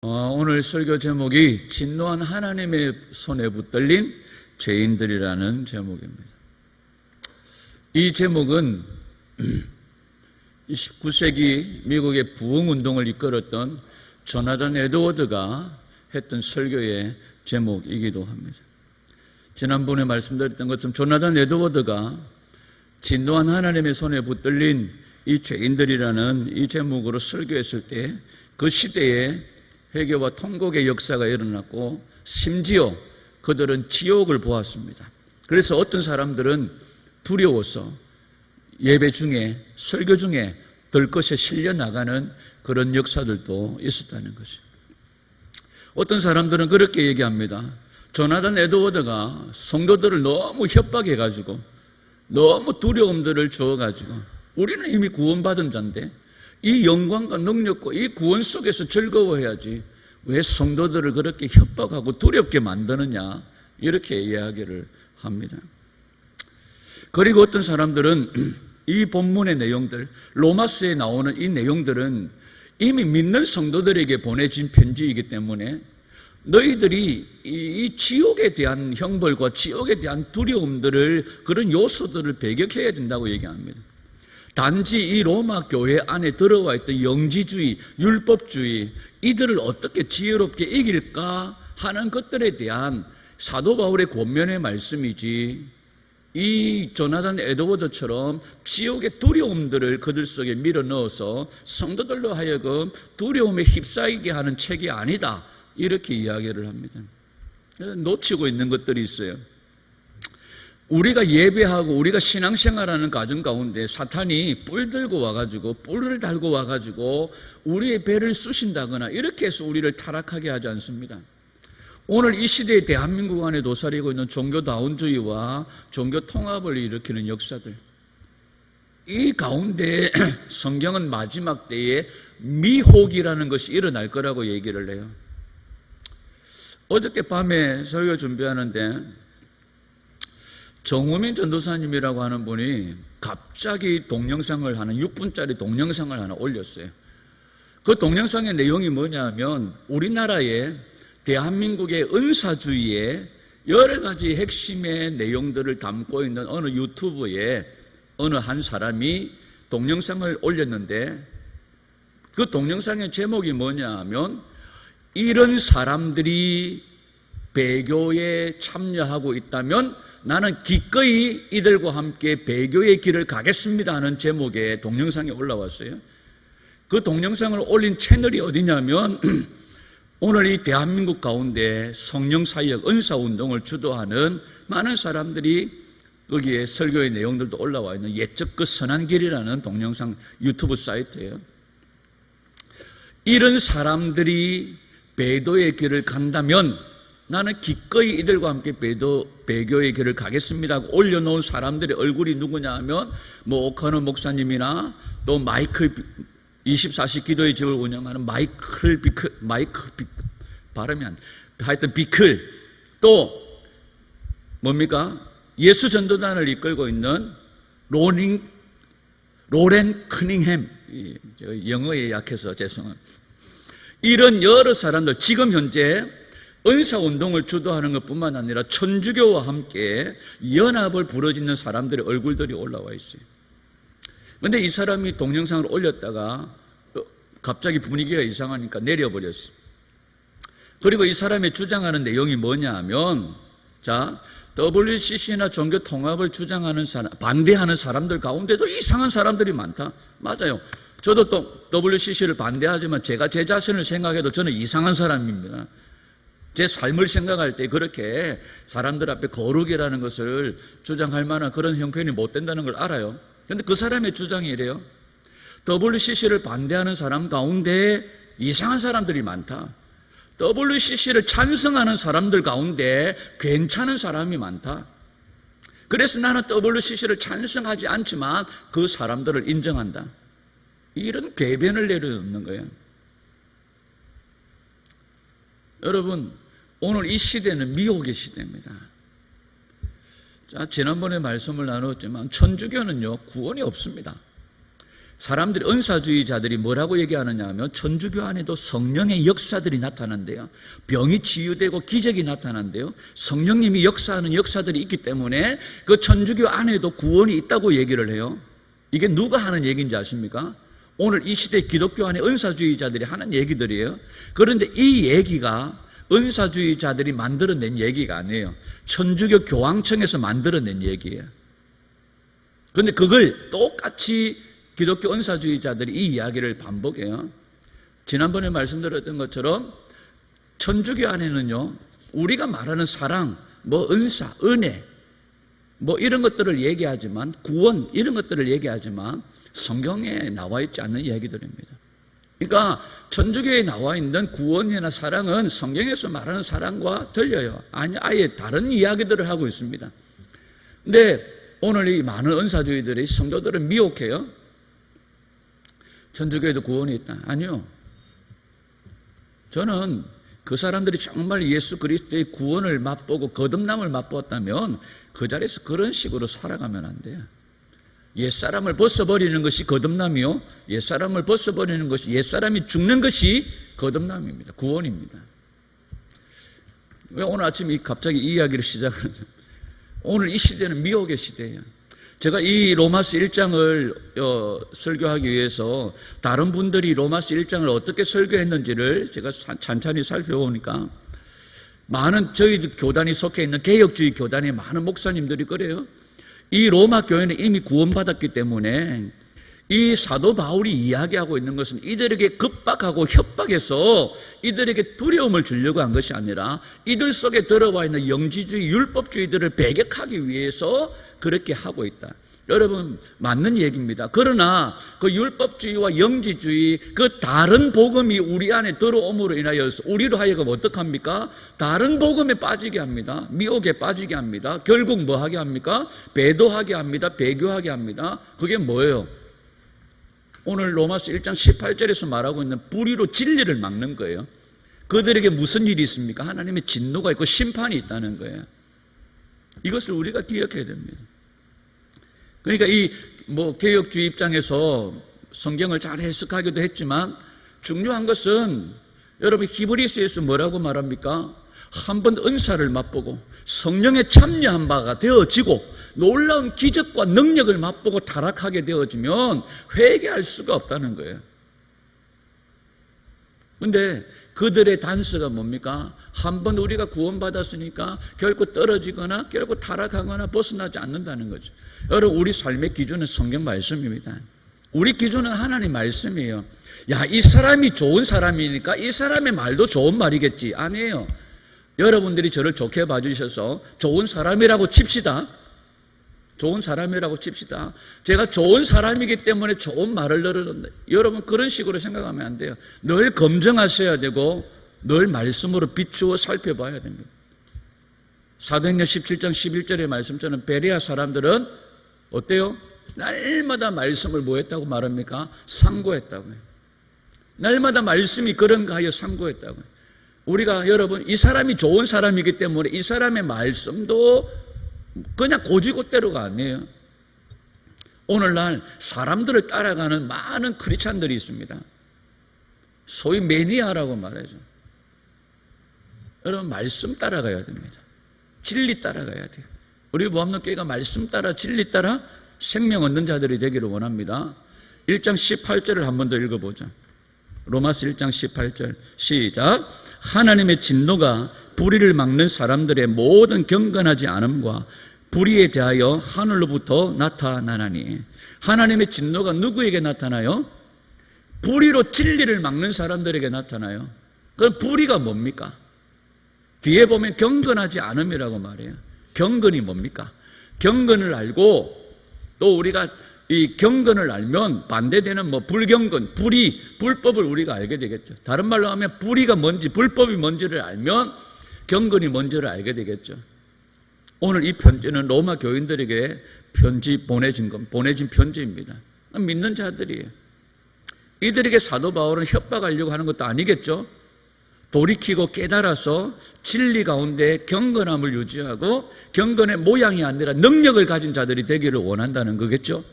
오늘 설교 제목이 진노한 하나님의 손에 붙들린 죄인들이라는 제목입니다. 이 제목은 19세기 미국의 부흥운동을 이끌었던 조나단 에드워드가 했던 설교의 제목이기도 합니다. 지난번에 말씀드렸던 것처럼 조나단 에드워드가 진노한 하나님의 손에 붙들린 이 죄인들이라는 이 제목으로 설교했을 때 그 시대에 회개와 통곡의 역사가 일어났고 심지어 그들은 지옥을 보았습니다. 그래서 어떤 사람들은 두려워서 예배 중에 설교 중에 들것에 실려 나가는 그런 역사들도 있었다는 것이죠. 어떤 사람들은 그렇게 얘기합니다. 조나단 에드워드가 성도들을 너무 협박해가지고 너무 두려움들을 주어가지고 우리는 이미 구원받은 자인데 이 영광과 능력과 이 구원 속에서 즐거워해야지 왜 성도들을 그렇게 협박하고 두렵게 만드느냐, 이렇게 이야기를 합니다. 그리고 어떤 사람들은 이 본문의 내용들, 로마서에 나오는 이 내용들은 이미 믿는 성도들에게 보내진 편지이기 때문에 너희들이 이 지옥에 대한 형벌과 지옥에 대한 두려움들을, 그런 요소들을 배격해야 된다고 얘기합니다. 단지 이 로마 교회 안에 들어와 있던 영지주의, 율법주의, 이들을 어떻게 지혜롭게 이길까 하는 것들에 대한 사도 바울의 권면의 말씀이지, 이 조나단 에드워드처럼 지옥의 두려움들을 그들 속에 밀어넣어서 성도들로 하여금 두려움에 휩싸이게 하는 책이 아니다, 이렇게 이야기를 합니다. 놓치고 있는 것들이 있어요. 우리가 예배하고 우리가 신앙생활하는 과정 가운데 사탄이 뿔을 달고 와가지고 우리의 배를 쑤신다거나 이렇게 해서 우리를 타락하게 하지 않습니다. 오늘 이 시대에 대한민국 안에 도사리고 있는 종교다운주의와 종교 통합을 일으키는 역사들, 이 가운데 성경은 마지막 때에 미혹이라는 것이 일어날 거라고 얘기를 해요. 어저께 밤에 설교 준비하는데 정우민 전도사님이라고 하는 분이 갑자기 동영상을 하나, 6분짜리 동영상을 하나 올렸어요. 그 동영상의 내용이 뭐냐면 우리나라의 대한민국의 은사주의의 여러 가지 핵심의 내용들을 담고 있는 어느 유튜브에 어느 한 사람이 동영상을 올렸는데, 그 동영상의 제목이 뭐냐면 이런 사람들이 배교에 참여하고 있다면 나는 기꺼이 이들과 함께 배교의 길을 가겠습니다 하는 제목의 동영상이 올라왔어요. 그 동영상을 올린 채널이 어디냐면 오늘 이 대한민국 가운데 성령사역, 은사운동을 주도하는 많은 사람들이 거기에 설교의 내용들도 올라와 있는 옛적 그 선한 길이라는 동영상 유튜브 사이트예요. 이런 사람들이 배도의 길을 간다면 나는 기꺼이 이들과 함께 배교의 길을 가겠습니다 하고 올려놓은 사람들의 얼굴이 누구냐 하면 오커너 목사님이나 또 마이클 24시 기도의 집을 운영하는 마이클 발음이 안 돼. 하여튼 비클, 또 뭡니까? 예수 전도단을 이끌고 있는 로렌 커닝햄, 영어에 약해서 죄송합니다. 이런 여러 사람들, 지금 현재 은사운동을 주도하는 것뿐만 아니라 천주교와 함께 연합을 부르짖는 사람들의 얼굴들이 올라와 있어요. 그런데 이 사람이 동영상을 올렸다가 갑자기 분위기가 이상하니까 내려버렸어요. 그리고 이 사람이 주장하는 내용이 뭐냐 하면, WCC나 종교 통합을 주장하는 사람, 반대하는 사람들 가운데도 이상한 사람들이 많다. 맞아요. 저도 또 WCC를 반대하지만 제가 제 자신을 생각해도 저는 이상한 사람입니다. 제 삶을 생각할 때 그렇게 사람들 앞에 거룩이라는 것을 주장할 만한 그런 형편이 못 된다는 걸 알아요. 그런데 그 사람의 주장이 이래요. WCC를 반대하는 사람 가운데 이상한 사람들이 많다. WCC를 찬성하는 사람들 가운데 괜찮은 사람이 많다. 그래서 나는 WCC를 찬성하지 않지만 그 사람들을 인정한다. 이런 궤변을 내려놓는 거예요. 여러분, 오늘 이 시대는 미혹의 시대입니다. 지난번에 말씀을 나눴지만 천주교는요, 구원이 없습니다. 사람들이, 은사주의자들이 뭐라고 얘기하느냐 하면 천주교 안에도 성령의 역사들이 나타난대요. 병이 치유되고 기적이 나타난대요. 성령님이 역사하는 역사들이 있기 때문에 그 천주교 안에도 구원이 있다고 얘기를 해요. 이게 누가 하는 얘기인지 아십니까? 오늘 이 시대 기독교 안에 은사주의자들이 하는 얘기들이에요. 그런데 이 얘기가 은사주의자들이 만들어낸 얘기가 아니에요. 천주교 교황청에서 만들어낸 얘기예요. 그런데 그걸 똑같이 기독교 은사주의자들이 이 이야기를 반복해요. 지난번에 말씀드렸던 것처럼 천주교 안에는요, 우리가 말하는 사랑, 뭐 은사, 은혜, 뭐 이런 것들을 얘기하지만, 구원 이런 것들을 얘기하지만 성경에 나와 있지 않는 이야기들입니다. 그러니까 천주교에 나와 있는 구원이나 사랑은 성경에서 말하는 사랑과 들려요. 아니, 아예 다른 이야기들을 하고 있습니다. 근데 오늘 이 많은 은사주의들이 성도들을 미혹해요. 천주교에도 구원이 있다. 아니요. 저는 그 사람들이 정말 예수 그리스도의 구원을 맛보고 거듭남을 맛보았다면 그 자리에서 그런 식으로 살아가면 안 돼요. 옛사람을 벗어버리는 것이 거듭남이요, 옛사람을 벗어버리는 것이, 옛사람이 죽는 것이 거듭남입니다. 구원입니다. 왜 오늘 아침에 갑자기 이 이야기를 시작하는지. 오늘 이 시대는 미혹의 시대예요. 제가 이 로마서 1장을 설교하기 위해서 다른 분들이 로마서 1장을 어떻게 설교했는지를 제가 찬찬히 살펴보니까 많은 저희 교단이 속해 있는 개혁주의 교단의 많은 목사님들이 그래요. 이 로마 교회는 이미 구원받았기 때문에 이 사도 바울이 이야기하고 있는 것은 이들에게 급박하고 협박해서 이들에게 두려움을 주려고 한 것이 아니라 이들 속에 들어와 있는 영지주의, 율법주의들을 배격하기 위해서 그렇게 하고 있다. 여러분, 맞는 얘기입니다. 그러나 그 율법주의와 영지주의, 그 다른 복음이 우리 안에 들어옴으로 인하여 우리로 하여금 어떡합니까? 다른 복음에 빠지게 합니다. 미혹에 빠지게 합니다. 결국 뭐 하게 합니까? 배도하게 합니다. 배교하게 합니다. 그게 뭐예요? 오늘 로마서 1장 18절에서 말하고 있는 불의로 진리를 막는 거예요. 그들에게 무슨 일이 있습니까? 하나님의 진노가 있고 심판이 있다는 거예요. 이것을 우리가 기억해야 됩니다. 그러니까 이 개혁주의 입장에서 성경을 잘 해석하기도 했지만 중요한 것은 여러분 히브리서에서 뭐라고 말합니까? 한번 은사를 맛보고 성령에 참여한 바가 되어지고 놀라운 기적과 능력을 맛보고 타락하게 되어지면 회개할 수가 없다는 거예요. 그런데 그들의 단서가 뭡니까? 한번 우리가 구원받았으니까 결코 떨어지거나 결코 타락하거나 벗어나지 않는다는 거죠. 여러분, 우리 삶의 기준은 성경 말씀입니다. 우리 기준은 하나님 말씀이에요. 야, 이 사람이 좋은 사람이니까 이 사람의 말도 좋은 말이겠지. 아니에요. 여러분들이 저를 좋게 봐주셔서 좋은 사람이라고 칩시다. 좋은 사람이라고 칩시다. 제가 좋은 사람이기 때문에 좋은 말을 늘어놓는다. 여러분, 그런 식으로 생각하면 안 돼요. 늘 검증하셔야 되고 늘 말씀으로 비추어 살펴봐야 됩니다. 사도행전 17장 11절의 말씀처럼 베레아 사람들은 어때요? 날마다 말씀을 뭐 했다고 말합니까? 상고했다고요. 날마다 말씀이 그런가 하여 상고했다고요. 우리가 여러분, 이 사람이 좋은 사람이기 때문에 이 사람의 말씀도 그냥 고지고대로가 아니에요. 오늘날 사람들을 따라가는 많은 크리스찬들이 있습니다. 소위 매니아라고 말하죠. 여러분, 말씀 따라가야 됩니다. 진리 따라가야 돼요. 우리 무함론교회가 말씀 따라 진리 따라 생명 얻는 자들이 되기를 원합니다. 1장 18절을 한 번 더 읽어보자. 로마서 1장 18절 시작. 하나님의 진노가 불의를 막는 사람들의 모든 경건하지 않음과 불의에 대하여 하늘로부터 나타나나니. 하나님의 진노가 누구에게 나타나요? 불의로 진리를 막는 사람들에게 나타나요. 그 불의가 뭡니까? 뒤에 보면 경건하지 않음이라고 말해요. 경건이 뭡니까? 경건을 알고 또 우리가 이 경건을 알면 반대되는 불경건, 불의, 불법을 우리가 알게 되겠죠. 다른 말로 하면 불의가 뭔지, 불법이 뭔지를 알면 경건이 뭔지를 알게 되겠죠. 오늘 이 편지는 로마 교인들에게 보내진 편지입니다. 믿는 자들이에요. 이들에게 사도 바울은 협박하려고 하는 것도 아니겠죠. 돌이키고 깨달아서 진리 가운데 경건함을 유지하고 경건의 모양이 아니라 능력을 가진 자들이 되기를 원한다는 거겠죠.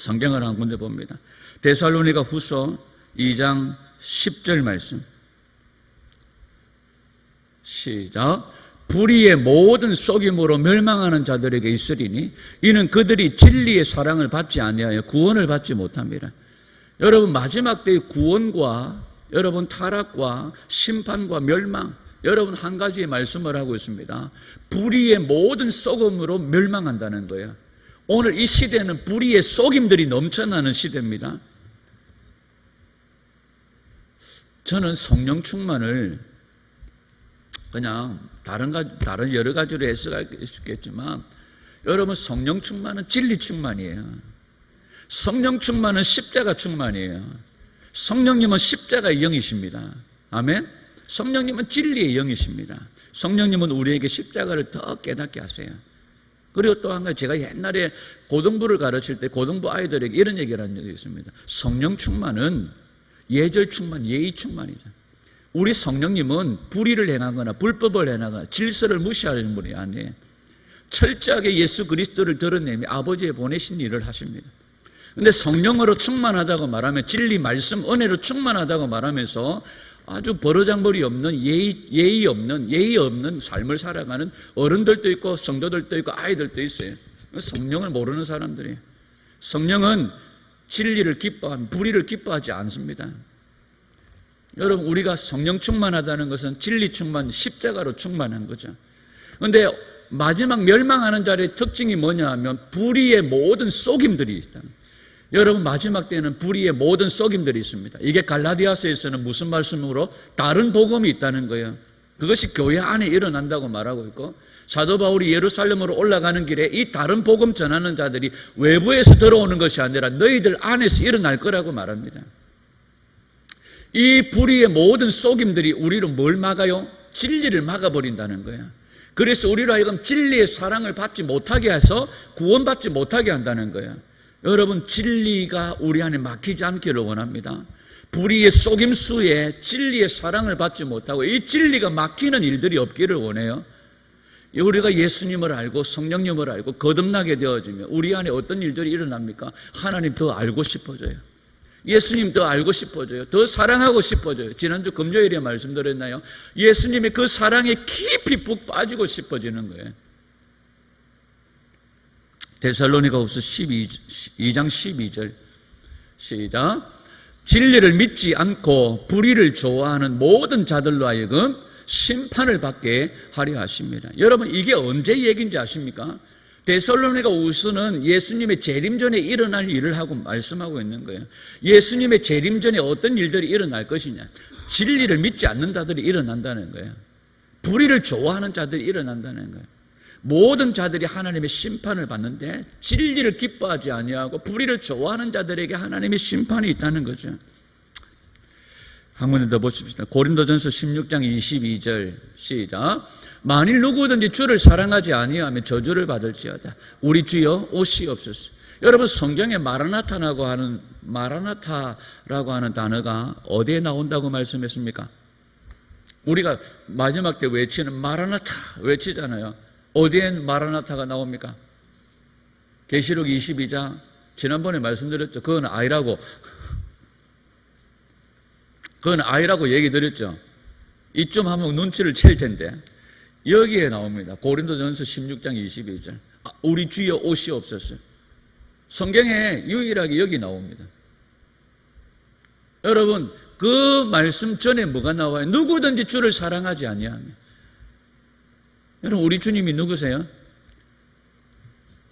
성경을 한 군데 봅니다. 데살로니가 후서 2장 10절 말씀. 시작. 불의의 모든 속임으로 멸망하는 자들에게 있으리니 이는 그들이 진리의 사랑을 받지 아니하여 구원을 받지 못합니다. 여러분, 마지막 때의 구원과 여러분 타락과 심판과 멸망, 여러분 한 가지의 말씀을 하고 있습니다. 불의의 모든 속임으로 멸망한다는 거예요. 오늘 이 시대는 불의의 속임들이 넘쳐나는 시대입니다. 저는 성령 충만을 그냥 다른 여러 가지로 해석할 수 있겠지만, 여러분 성령 충만은 진리 충만이에요. 성령 충만은 십자가 충만이에요. 성령님은 십자가의 영이십니다. 아멘. 성령님은 진리의 영이십니다. 성령님은 우리에게 십자가를 더 깨닫게 하세요. 그리고 또 한 가지, 제가 옛날에 고등부를 가르칠 때 고등부 아이들에게 이런 얘기를 한 적이 있습니다. 성령 충만은 예절 충만, 예의 충만이죠. 우리 성령님은 불의를 행하거나 불법을 행하거나 질서를 무시하는 분이 아니에요. 철저하게 예수 그리스도를 드러내며 아버지의 보내신 일을 하십니다. 그런데 성령으로 충만하다고 말하면, 진리 말씀 은혜로 충만하다고 말하면서 아주 버르장머리 없는 예의 없는 삶을 살아가는 어른들도 있고 성도들도 있고 아이들도 있어요. 성령을 모르는 사람들이에요. 성령은 진리를 기뻐하면 불의를 기뻐하지 않습니다. 여러분, 우리가 성령 충만하다는 것은 진리 충만, 십자가로 충만한 거죠. 그런데 마지막 멸망하는 자의 특징이 뭐냐 하면 불의의 모든 속임들이 있다는 거예요. 여러분, 마지막 때는 불의의 모든 속임들이 있습니다. 이게 갈라디아서에서는 무슨 말씀으로? 다른 복음이 있다는 거예요. 그것이 교회 안에 일어난다고 말하고 있고, 사도 바울이 예루살렘으로 올라가는 길에 이 다른 복음 전하는 자들이 외부에서 들어오는 것이 아니라 너희들 안에서 일어날 거라고 말합니다. 이 불의의 모든 속임들이 우리를 뭘 막아요? 진리를 막아버린다는 거예요. 그래서 우리로 하여금 진리의 사랑을 받지 못하게 해서 구원받지 못하게 한다는 거예요. 여러분, 진리가 우리 안에 막히지 않기를 원합니다. 불의의 속임수에 진리의 사랑을 받지 못하고 이 진리가 막히는 일들이 없기를 원해요. 우리가 예수님을 알고 성령님을 알고 거듭나게 되어지면 우리 안에 어떤 일들이 일어납니까? 하나님 더 알고 싶어져요. 예수님 더 알고 싶어져요. 더 사랑하고 싶어져요. 지난주 금요일에 말씀드렸나요? 예수님의 그 사랑에 깊이 푹 빠지고 싶어지는 거예요. 데살로니가후서 2장 12절 시작. 진리를 믿지 않고 불의를 좋아하는 모든 자들로 하여금 심판을 받게 하려 하십니다. 여러분, 이게 언제 얘기인지 아십니까? 데살로니가후서는 예수님의 재림 전에 일어날 일을 하고 말씀하고 있는 거예요. 예수님의 재림 전에 어떤 일들이 일어날 것이냐? 진리를 믿지 않는 자들이 일어난다는 거예요. 불의를 좋아하는 자들이 일어난다는 거예요. 모든 자들이 하나님의 심판을 받는데 진리를 기뻐하지 아니하고 불의를 좋아하는 자들에게 하나님의 심판이 있다는 거죠. 한 번 더 보십시다. 고린도전서 16장 22절 시작. 만일 누구든지 주를 사랑하지 아니하면 저주를 받을지어다. 우리 주여 오시옵소서. 여러분, 성경에 마라나타라고 하는 단어가 어디에 나온다고 말씀했습니까? 우리가 마지막 때 외치는 마라나타 외치잖아요. 어디에 마라나타가 나옵니까? 계시록 22장 지난번에 말씀드렸죠. 그건 아이라고 얘기 드렸죠. 이쯤 하면 눈치를 챌 텐데 여기에 나옵니다. 고린도전서 16장 22절. 우리 주여 오시옵소서. 성경에 유일하게 여기 나옵니다. 여러분, 그 말씀 전에 뭐가 나와요? 누구든지 주를 사랑하지 아니하며. 여러분, 우리 주님이 누구세요?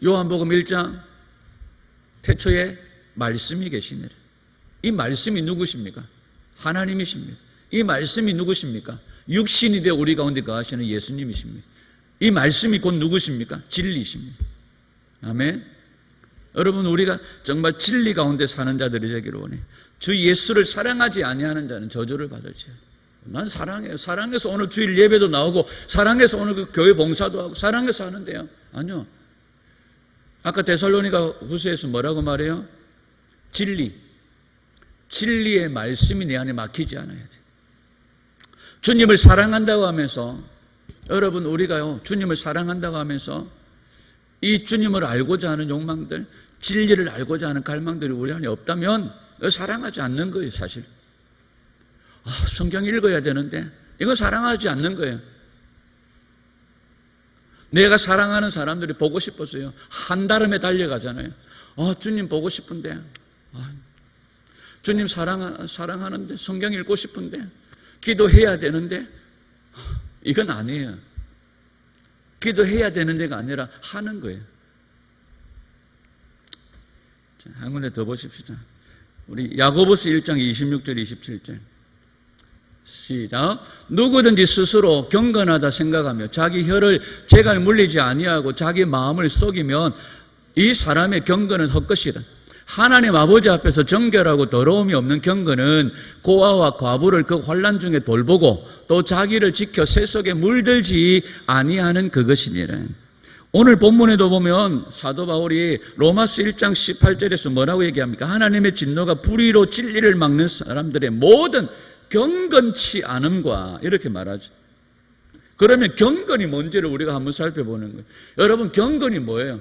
요한복음 1장 태초에 말씀이 계시니라. 이 말씀이 누구십니까? 하나님이십니다. 이 말씀이 누구십니까? 육신이 되어 우리 가운데 거하시는 예수님이십니다. 이 말씀이 곧 누구십니까? 진리이십니다. 아멘. 여러분, 우리가 정말 진리 가운데 사는 자들이 되기를 원해요. 주 예수를 사랑하지 아니하는 자는 저주를 받을지어다. 난 사랑해요. 사랑해서 오늘 주일 예배도 나오고 사랑해서 오늘 그 교회 봉사도 하고 사랑해서 하는데요. 아니요. 아까 데살로니가 후서에서 뭐라고 말해요? 진리의 말씀이 내 안에 막히지 않아야 돼. 주님을 사랑한다고 하면서, 여러분, 우리가요 주님을 사랑한다고 하면서 이 주님을 알고자 하는 욕망들, 진리를 알고자 하는 갈망들이 우리 안에 없다면 사랑하지 않는 거예요, 사실. 성경 읽어야 되는데 이거 사랑하지 않는 거예요. 내가 사랑하는 사람들이 보고 싶어서요, 한달음에 달려가잖아요. 주님 보고 싶은데, 주님 사랑하는데, 성경 읽고 싶은데, 기도해야 되는데, 이건 아니에요. 기도해야 되는 데가 아니라 하는 거예요. 자, 한 군데 더 보십시다. 우리 야고보서 1장 26절 27절 시작. 누구든지 스스로 경건하다 생각하며 자기 혀를 재갈 물리지 아니하고 자기 마음을 속이면 이 사람의 경건은 헛것이라. 하나님 아버지 앞에서 정결하고 더러움이 없는 경건은 고아와 과부를 그 환난 중에 돌보고 또 자기를 지켜 세속에 물들지 아니하는 그것이니라. 오늘 본문에도 보면 사도 바울이 로마서 1장 18절에서 뭐라고 얘기합니까? 하나님의 진노가 불의로 진리를 막는 사람들의 모든 경건치 않음과 이렇게 말하죠. 그러면 경건이 뭔지를 우리가 한번 살펴보는 거예요. 여러분, 경건이 뭐예요?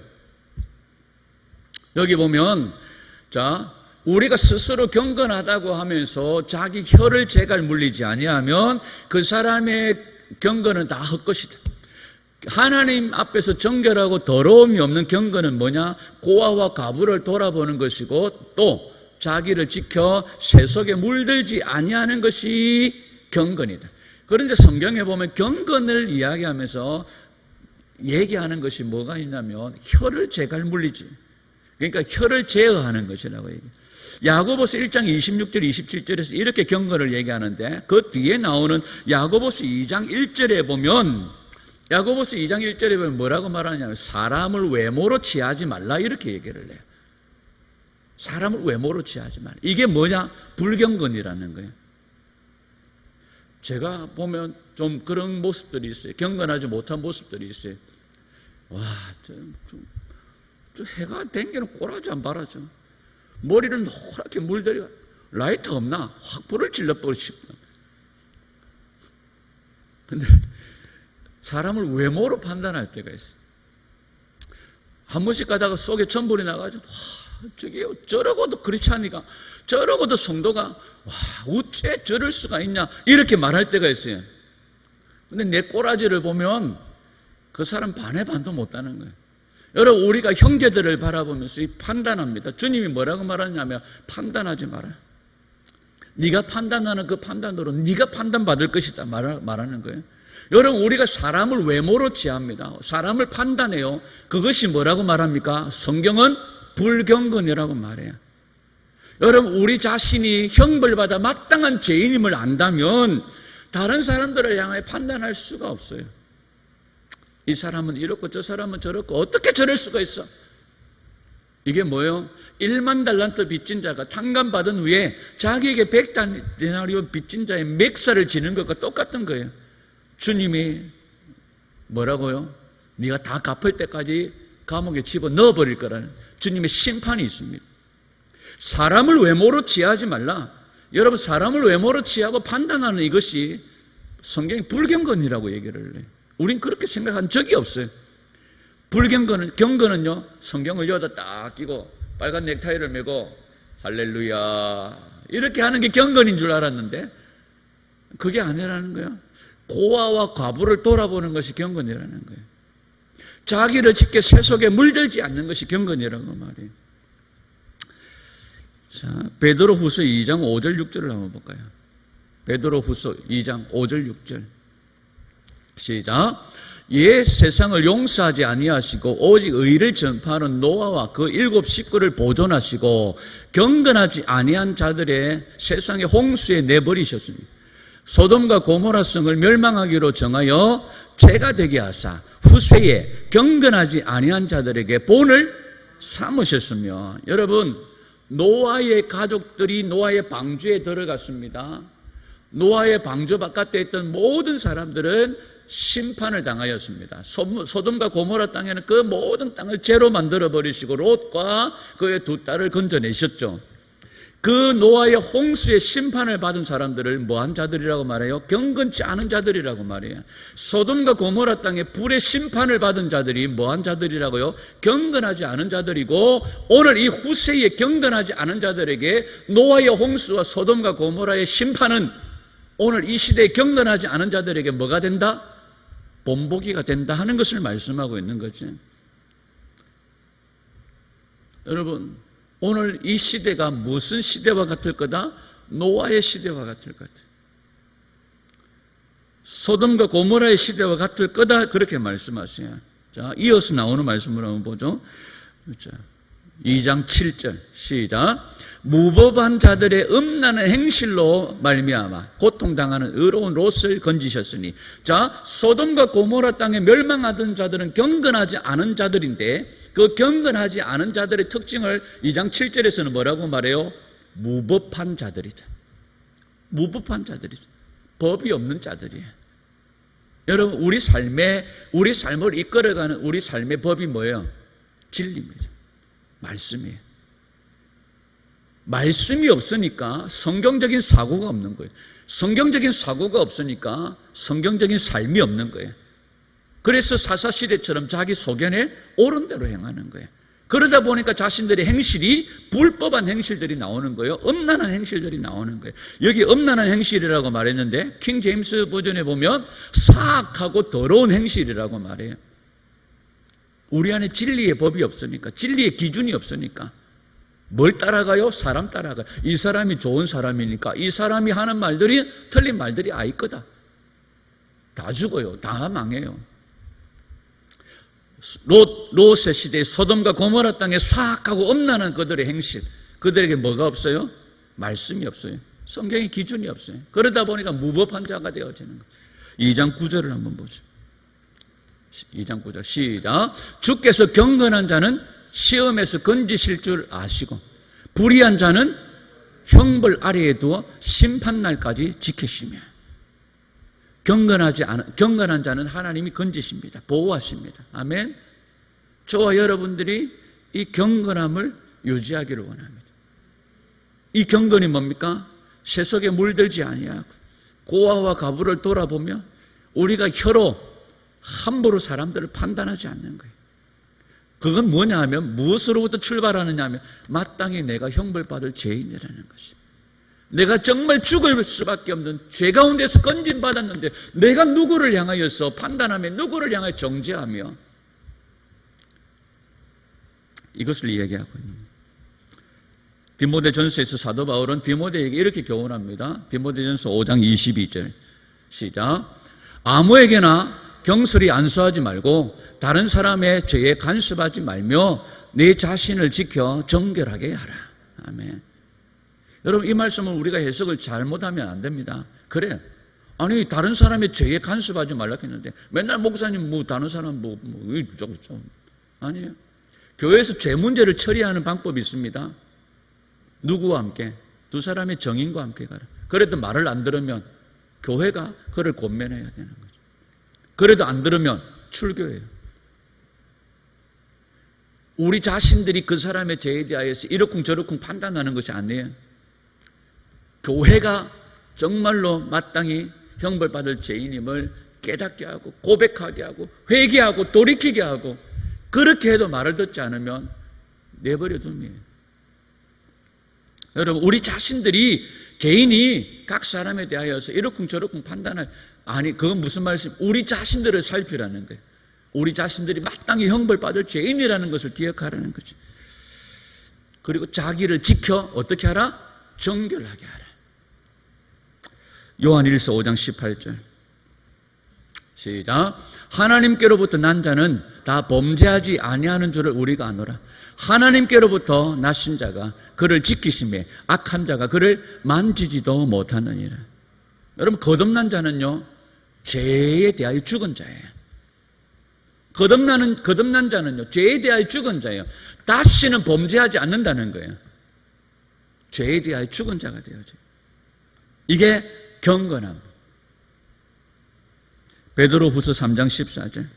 여기 보면, 자, 우리가 스스로 경건하다고 하면서 자기 혀를 재갈 물리지 아니하면 그 사람의 경건은 다 헛것이다. 하나님 앞에서 정결하고 더러움이 없는 경건은 뭐냐? 고아와 과부를 돌아보는 것이고 또 자기를 지켜 세속에 물들지 아니하는 것이 경건이다. 그런데 성경에 보면 경건을 이야기하면서 얘기하는 것이 뭐가 있냐면 혀를 재갈 물리지, 그러니까 혀를 제어하는 것이라고 얘기해요. 야고보서 1장 26절 27절에서 이렇게 경건을 얘기하는데 그 뒤에 나오는 야고보서 2장 1절에 보면 야고보서 2장 1절에 보면 뭐라고 말하냐면 사람을 외모로 취하지 말라 이렇게 얘기를 해요. 사람을 외모로 취하지 말라. 이게 뭐냐? 불경건이라는 거예요. 제가 보면 좀 그런 모습들이 있어요. 경건하지 못한 모습들이 있어요. 와, 저 해가 댕기는 꼬라지 안 바라죠. 머리를 노랗게 물들여 라이터 없나? 확 불을 질러버리고 싶다. 근데 사람을 외모로 판단할 때가 있어요. 한 번씩 가다가 속에 천불이 나가지고 저게요, 저러고도 그렇지 않으니까 저러고도 성도가 와, 어째 저럴 수가 있냐 이렇게 말할 때가 있어요. 근데 내 꼬라지를 보면 그 사람 반의 반도 못하는 거예요. 여러분, 우리가 형제들을 바라보면서 판단합니다. 주님이 뭐라고 말하냐면 판단하지 마라. 네가 판단하는 그 판단으로 네가 판단받을 것이다 말하는 거예요. 여러분, 우리가 사람을 외모로 취합니다. 사람을 판단해요. 그것이 뭐라고 말합니까? 성경은 불경건이라고 말해요. 여러분, 우리 자신이 형벌받아 마땅한 죄인임을 안다면 다른 사람들을 향해 판단할 수가 없어요. 이 사람은 이렇고 저 사람은 저렇고 어떻게 저럴 수가 있어? 이게 뭐예요? 1만 달란트 빚진 자가 탕감받은 후에 자기에게 100데나리온 빚진 자의 맥살을 지는 것과 똑같은 거예요. 주님이 뭐라고요? 네가 다 갚을 때까지 감옥에 집어넣어버릴 거라는 주님의 심판이 있습니다. 사람을 외모로 취하지 말라. 여러분, 사람을 외모로 취하고 판단하는 이것이 성경이 불경건이라고 얘기를 해요. 우린 그렇게 생각한 적이 없어요. 경건은요, 성경을 여기다 딱 끼고 빨간 넥타이를 메고 할렐루야 이렇게 하는 게 경건인 줄 알았는데 그게 아니라는 거예요. 고아와 과부를 돌아보는 것이 경건이라는 거예요. 자기를 지켜 세속에 물들지 않는 것이 경건이라고 말이에요. 자, 베드로후서 2장 5절 6절을 한번 볼까요? 베드로후서 2장 5절 6절 시작. 옛 세상을 용서하지 아니하시고 오직 의를 전파하는 노아와 그 7 식구를 보존하시고 경건하지 아니한 자들의 세상의 홍수에 내버리셨습니다. 소돔과 고모라 성을 멸망하기로 정하여 죄가 되게 하사 후세에 경건하지 아니한 자들에게 본을 삼으셨으며, 여러분, 노아의 가족들이 노아의 방주에 들어갔습니다. 노아의 방주 바깥에 있던 모든 사람들은 심판을 당하였습니다. 소돔과 고모라 땅에는 그 모든 땅을 죄로 만들어 버리시고 롯과 그의 2 딸을 건져내셨죠. 그 노아의 홍수의 심판을 받은 사람들을 뭐한 자들이라고 말해요? 경건치 않은 자들이라고 말해요. 소돔과 고모라 땅에 불의 심판을 받은 자들이 뭐한 자들이라고요? 경건하지 않은 자들이고, 오늘 이 후세에 경건하지 않은 자들에게 노아의 홍수와 소돔과 고모라의 심판은 오늘 이 시대에 경건하지 않은 자들에게 뭐가 된다? 본보기가 된다 하는 것을 말씀하고 있는 거죠. 여러분, 오늘 이 시대가 무슨 시대와 같을 거다? 노아의 시대와 같을 거다. 소돔과 고모라의 시대와 같을 거다, 그렇게 말씀하세요. 자, 이어서 나오는 말씀을 한번 보죠. 자, 2장 7절 시작. 무법한 자들의 음란한 행실로 말미암아 고통당하는 의로운 롯을 건지셨으니. 자, 소돔과 고모라 땅에 멸망하던 자들은 경건하지 않은 자들인데, 그 경건하지 않은 자들의 특징을 2장 7절에서는 뭐라고 말해요? 무법한 자들이다. 무법한 자들이다. 법이 없는 자들이에요. 여러분, 우리 삶을 이끌어가는 우리 삶의 법이 뭐예요? 진리입니다. 말씀이에요. 말씀이 없으니까 성경적인 사고가 없는 거예요. 성경적인 사고가 없으니까 성경적인 삶이 없는 거예요. 그래서 사사시대처럼 자기 소견에 옳은 대로 행하는 거예요. 그러다 보니까 자신들의 행실이 불법한 행실들이 나오는 거예요. 음란한 행실들이 나오는 거예요. 여기 음란한 행실이라고 말했는데 킹 제임스 버전에 보면 사악하고 더러운 행실이라고 말해요. 우리 안에 진리의 법이 없으니까, 진리의 기준이 없으니까 뭘 따라가요? 사람 따라가요. 이 사람이 좋은 사람이니까 이 사람이 하는 말들이 틀린 말들이 아닐 거다. 다 죽어요. 다 망해요. 롯의 시대에 소돔과 고모라 땅에 사악하고 음란한 그들의 행실, 그들에게 뭐가 없어요? 말씀이 없어요. 성경의 기준이 없어요. 그러다 보니까 무법한 자가 되어지는 거예요. 2장 9절을 한번 보죠. 2장 9절 시작. 주께서 경건한 자는 시험에서 건지실 줄 아시고 불의한 자는 형벌 아래에 두어 심판날까지 지키시며. 경건한 자는 하나님이 건지십니다. 보호하십니다. 아멘. 저와 여러분들이 이 경건함을 유지하기를 원합니다. 이 경건이 뭡니까? 세속에 물들지 아니하고 고아와 가부를 돌아보며 우리가 혀로 함부로 사람들을 판단하지 않는 거예요. 그건 뭐냐 하면, 무엇으로부터 출발하느냐 하면 마땅히 내가 형벌받을 죄인이라는 것이. 내가 정말 죽을 수밖에 없는 죄 가운데서 건진받았는데 내가 누구를 향하여서 판단하며 누구를 향하여 정죄하며, 이것을 이야기하고 있는 거예요. 디모데전서에서 사도 바울은 디모데에게 이렇게 교훈합니다. 디모데전서 5장 22절 시작. 아무에게나 경솔히 안수하지 말고 다른 사람의 죄에 간섭하지 말며 내 자신을 지켜 정결하게 하라. 아멘. 여러분, 이 말씀을 우리가 해석을 잘못하면 안 됩니다. 그래, 아니 다른 사람의 죄에 간섭하지 말라고 했는데 맨날 목사님 다른 사람 아니에요. 교회에서 죄 문제를 처리하는 방법이 있습니다. 누구와 함께? 두 사람의 정인과 함께 가라. 그래도 말을 안 들으면 교회가 그를 권면해야 되는 거죠. 그래도 안 들으면 출교해요. 우리 자신들이 그 사람의 죄에 대하여서 이러쿵저러쿵 판단하는 것이 아니에요. 교회가 정말로 마땅히 형벌받을 죄인임을 깨닫게 하고 고백하게 하고 회개하고 돌이키게 하고, 그렇게 해도 말을 듣지 않으면 내버려 둡니다. 여러분, 우리 자신들이 개인이 각 사람에 대하여서 이러쿵저러쿵 판단할, 아니 그건 무슨 말씀? 우리 자신들을 살피라는 거예요. 우리 자신들이 마땅히 형벌받을 죄인이라는 것을 기억하라는 거죠. 그리고 자기를 지켜 어떻게 하라? 정결하게 하라. 요한일서 5장 18절 시작. 하나님께로부터 난 자는 다 범죄하지 아니하는 줄을 우리가 아노라. 하나님께로부터 나신 자가 그를 지키시며 악한 자가 그를 만지지도 못하느니라. 여러분, 거듭난 자는요, 죄에 대하여 죽은 자예요. 거듭난 자는요, 죄에 대하여 죽은 자예요. 다시는 범죄하지 않는다는 거예요. 죄에 대하여 죽은 자가 되어져요. 이게 경건함. 베드로후서 3장 14절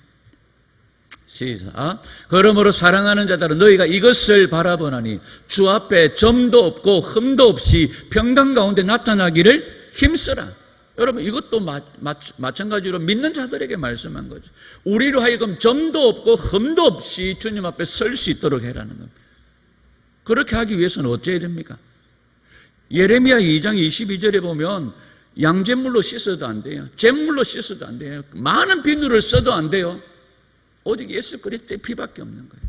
시작. 그러므로 사랑하는 자들아 너희가 이것을 바라보나니 주 앞에 점도 없고 흠도 없이 평강 가운데 나타나기를 힘쓰라. 여러분 이것도 마찬가지로 믿는 자들에게 말씀한 거죠. 우리로 하여금 점도 없고 흠도 없이 주님 앞에 설 수 있도록 해라는 겁니다. 그렇게 하기 위해서는 어찌해야 됩니까? 예레미야 2장 22절에 보면 양잿물로 씻어도 안 돼요. 잿물로 씻어도 안 돼요. 많은 비누를 써도 안 돼요. 오직 예수 그리스도의 피밖에 없는 거예요.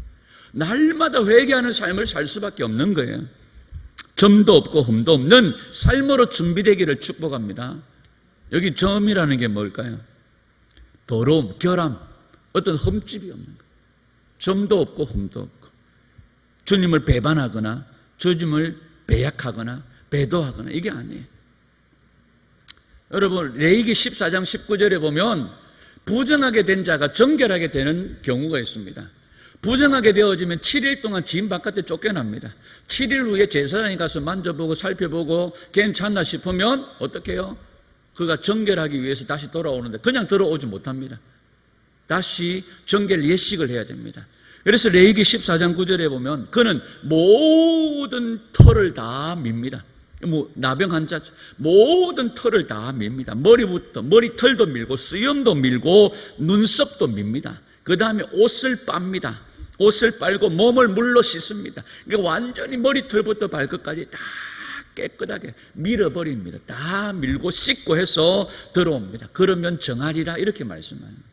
날마다 회개하는 삶을 살 수밖에 없는 거예요. 점도 없고 흠도 없는 삶으로 준비되기를 축복합니다. 여기 점이라는 게 뭘까요? 더러움, 결함, 어떤 흠집이 없는 거예요. 점도 없고 흠도 없고 주님을 배반하거나 주님을 배약하거나 배도하거나 이게 아니에요. 여러분 레위기 14장 19절에 보면 부정하게 된 자가 정결하게 되는 경우가 있습니다. 부정하게 되어지면 7일 동안 진 바깥에 쫓겨납니다. 7일 후에 제사장이 가서 만져보고 살펴보고 괜찮나 싶으면 어떻게 해요? 그가 정결하기 위해서 다시 돌아오는데 그냥 들어오지 못합니다. 다시 정결 예식을 해야 됩니다. 그래서 레위기 14장 9절에 보면 그는 모든 털을 다 밉니다. 나병 환자죠. 모든 털을 다 밉니다. 머리부터 머리털도 밀고 수염도 밀고 눈썹도 밉니다. 그 다음에 옷을 빱니다. 옷을 빨고 몸을 물로 씻습니다. 그러니까 완전히 머리털부터 발끝까지 다 깨끗하게 밀어버립니다. 다 밀고 씻고 해서 들어옵니다. 그러면 정하리라 이렇게 말씀합니다.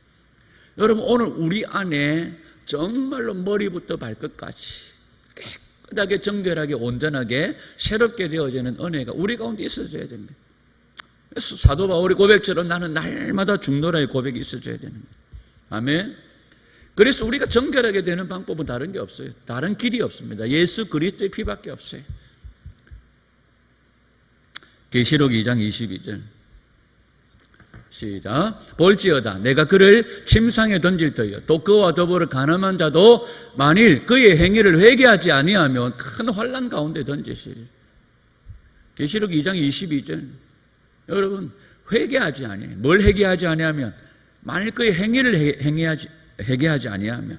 여러분 오늘 우리 안에 정말로 머리부터 발끝까지 깨끗하게 정결하게 온전하게 새롭게 되어지는 은혜가 우리 가운데 있어줘야 됩니다. 그래서 사도 바울의 고백처럼 나는 날마다 죽노라의 고백이 있어줘야 되는 거예요. 아멘. 그래서 우리가 정결하게 되는 방법은 다른 게 없어요. 다른 길이 없습니다. 예수 그리스도의 피밖에 없어요. 계시록 2장 22절 시작. 볼지어다 내가 그를 침상에 던질 터이요 또 그와 더불어 가늠한 자도 만일 그의 행위를 회개하지 아니하면 큰 환난 가운데 던지시리. 계시록 2장 22절 여러분 회개하지 아니하면 뭘 회개하지 아니하면 만일 그의 행위를 회개하지 아니하면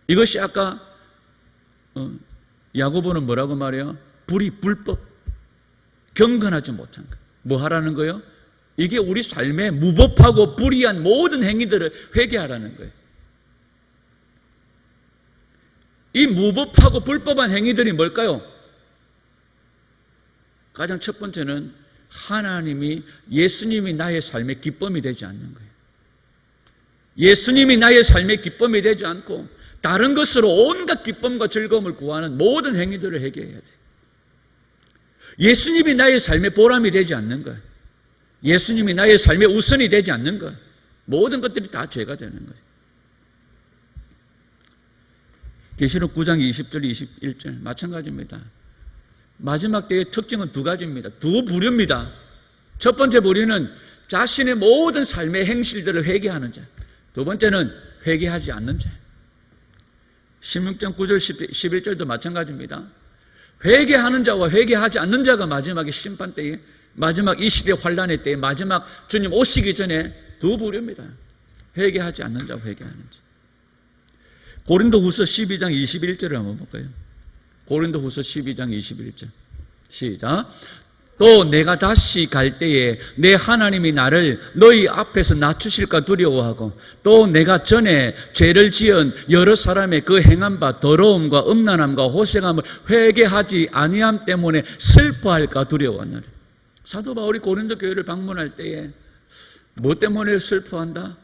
이것이 아까 야고보는 뭐라고 말해요? 불법 경건하지 못한 것. 뭐 하라는 거예요? 이게 우리 삶에 무법하고 불의한 모든 행위들을 회개하라는 거예요. 이 무법하고 불법한 행위들이 뭘까요? 가장 첫 번째는 예수님이 나의 삶의 기쁨이 되지 않는 거예요. 예수님이 나의 삶의 기쁨이 되지 않고 다른 것으로 온갖 기쁨과 즐거움을 구하는 모든 행위들을 회개해야 돼요. 예수님이 나의 삶의 보람이 되지 않는 것, 예수님이 나의 삶의 우선이 되지 않는 것, 모든 것들이 다 죄가 되는 거예요. 계시록 9장 20절 21절 마찬가지입니다. 마지막 때의 특징은 두 가지입니다. 두 부류입니다. 첫 번째 부류는 자신의 모든 삶의 행실들을 회개하는 자, 두 번째는 회개하지 않는 자. 16장 9절 11절도 마찬가지입니다. 회개하는 자와 회개하지 않는 자가 마지막에 심판 때에 마지막 이 시대 환란의 때에 마지막 주님 오시기 전에 두 부류입니다. 회개하지 않는 자와 회개하는 자. 고린도후서 12장 21절을 한번 볼까요? 고린도후서 12장 21절 시작. 또 내가 다시 갈 때에 내 하나님이 나를 너희 앞에서 낮추실까 두려워하고 또 내가 전에 죄를 지은 여러 사람의 그 행한 바 더러움과 음란함과 호색함을 회개하지 아니함 때문에 슬퍼할까 두려워하노라. 사도 바울이 고린도 교회를 방문할 때에 뭐 때문에 슬퍼한다?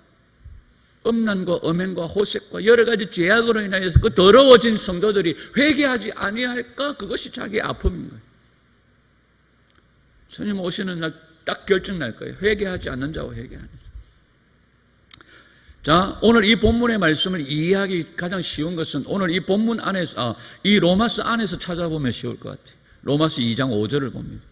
음란과 음행과 호색과 여러 가지 죄악으로 인하여서 그 더러워진 성도들이 회개하지 아니할까? 그것이 자기의 아픔인 거예요. 주님 오시는 날 딱 결정 날 거예요. 회개하지 않는 자와 회개하는 자. 자, 오늘 이 본문의 말씀을 이해하기 가장 쉬운 것은 오늘 이 본문 안에서 이 로마서 안에서 찾아보면 쉬울 것 같아요. 로마서 2장 5절을 봅니다.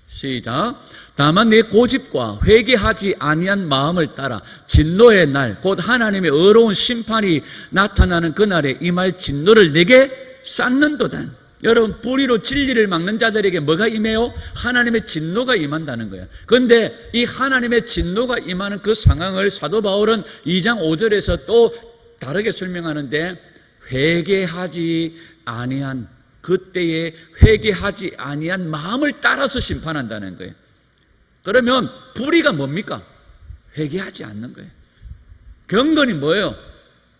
시작. 다만 내 고집과 회개하지 아니한 마음을 따라 진노의 날 곧 하나님의 의로운 심판이 나타나는 그날에 임할 진노를 내게 쌓는도다. 여러분 불의로 진리를 막는 자들에게 뭐가 임해요? 하나님의 진노가 임한다는 거예요. 그런데 이 하나님의 진노가 임하는 그 상황을 사도 바울은 2장 5절에서 또 다르게 설명하는데 회개하지 아니한 그때에 회개하지 아니한 마음을 따라서 심판한다는 거예요. 그러면 불의가 뭡니까? 회개하지 않는 거예요. 경건이 뭐예요?